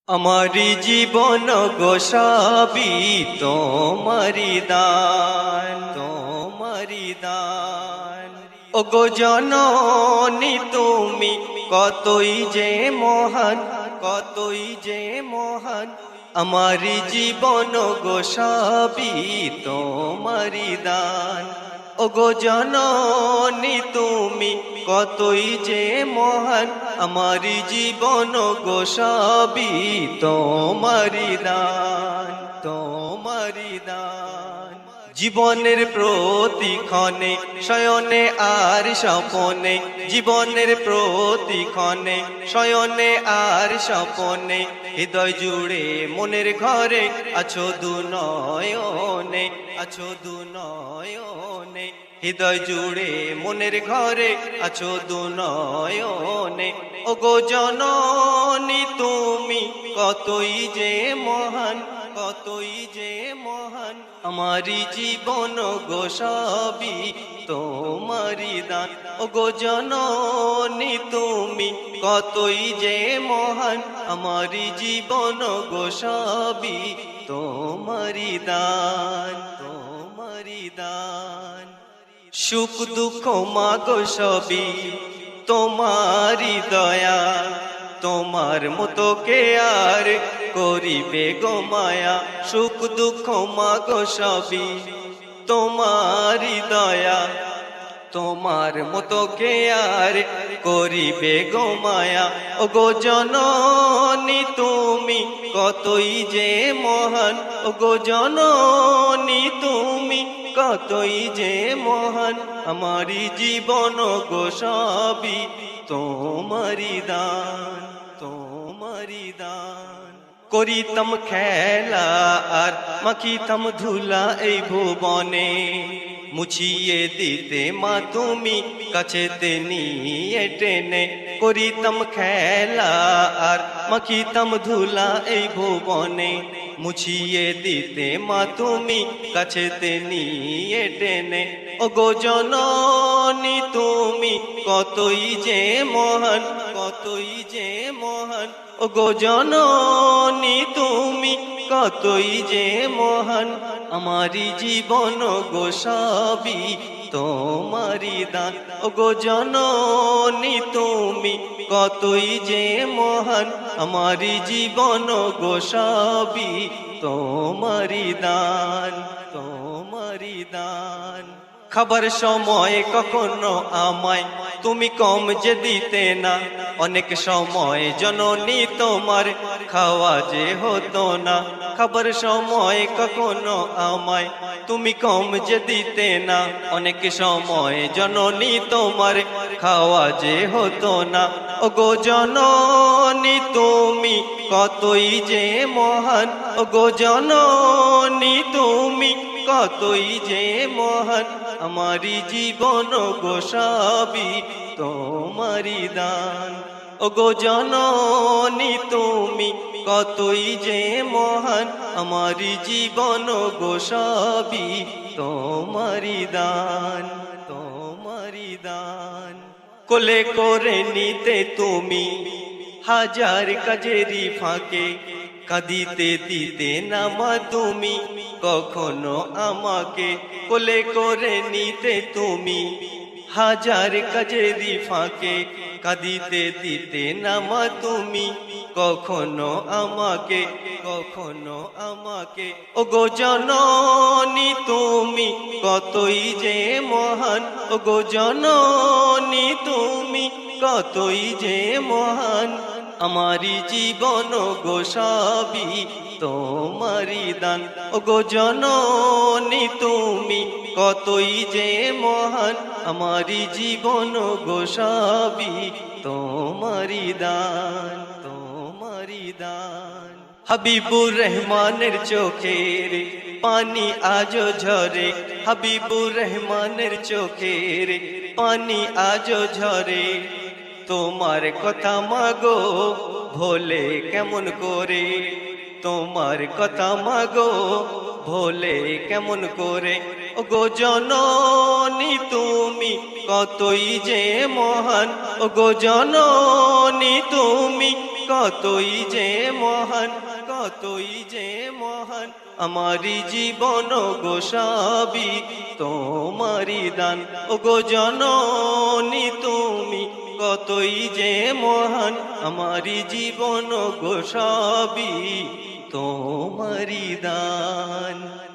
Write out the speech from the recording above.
আমারি জীবন গোসাবি তোমারি দান, তোমারি দান। ও গো জননী তুমি কতই যে মহান, কতই যে মহান। আমারি জীবন গোসাবি তোমারি দান। ও গো জননী তুমি কতই যে মহান। আমারি জীবন গোসাবি তোমারি দান, তোমারি দান। জীবনের প্রতিক্ষণে শয়নে আর স্বপনে, জীবনের প্রতিক্ষণে শয়নে আর স্বপনে, হৃদয় জুড়ে মনের ঘরে আছো দুনয়নে, আছো দুনয়নে। হৃদয় জুড়ে মনের ঘরে আছো দুনয়নে। ও গো জননী তুমি কতই যে মহান, কতই যে মহান। আমারি জীবন গোসাবি তোমারি দান। ও গো জননী তুমি কতই যে মহান। আমারি জীবন গোসাবি তোমারি দান, তোমারি দান। সুখ দুঃখ মাগো সবই তোমারি দয়া, তোমার মতো কে আর করিবে গো মায়া। সুখ দুঃখ মাগো সবই তোমারি দয়া, তোমার মতো কে আর করিবে গো মায়া। ও গো জননী তুমি কতই যে মহান। ও গো জননী তুমি কতই যে মহান। আমারি জীবন গোসাবি তোমারি দান, তোমারি দান। করিতাম খেলা আর মাখিতাম ধুলা এই ভুবনে, মুছিয়ে দিতে মা তুমি কাছেতে নিয়ে টেনে। করিতাম খেলা আর মাখিতাম ধুলা এই ভুবনে, মুছিয়ে দিতে মা তুমি কাছেতে নিয়ে টেনে। ও গো জননী তুমি কতই যে মহান, কতই যে মহান। ও গো জননী তুমি কতই যে মহান। আমারি জীবন গোসাবি তোমারি দান। ও গো জননী তুমি কতই যে মহান। আমারি জীবন গোসাবি তোমারি দান, তোমারি দান। খাবার সময় কখনো আমায় তুমি কম যে দিতে না, অনেক সময় জননী তোমার খাওয়া যে হতো না। খাবার সময় কখনো আমায় তুমি কম যে দিতে না, অনেক সময় জননী তোমার খাওয়া যে হতো না। ও গো জননী তুমি কতই যে মহান। ও গো জননী তুমি কতই যে মহান। আমারি জীবন গোসাবি তোমারি দান। ও গো জননী তুমি কতই যে মহান। আমারি জীবন গোসাবি তোমারি দান, তোমারি দান। কোলে করে নিতে তুমি হাজার কাজেরই ফাঁকে, কাঁদিতে দিতে না মা তুমি কখনো আমাকে। কোলে করে নিতে তুমি হাজার কাজেরই ফাঁকে, কাঁদিতে দিতে না মা তুমি কখনো আমাকে, কখনো আমাকে। ও গো জননী তুমি কতই যে মহান। ও গো জননী তুমি কতই যে মহান। আমারি জীবন গোসাবি তোমারি দান। ও গো জননী তুমি কতই যে মহান। আমারি জীবন গোসাবি তোমারি দান, তোমারি দান। হাবিবুর রহমানের চোখের পানি আজো ঝরে, হাবিবুর রহমানের চোখের পানি আজো ঝরে। তোমার কথা মাগো ভোলে কেমন করে, তোমার কথা মাগো ভোলে কেমন করে। ও গো জননী তুমি কতই যে মহান। ও গো জননী তুমি কতই যে মহান, কতই যে মহান। আমারি জীবন গো সবই তোমারি দান, ও গো জননী তুমি কতই যে মহান। আমারি জীবন গো সবই তোমারি দান।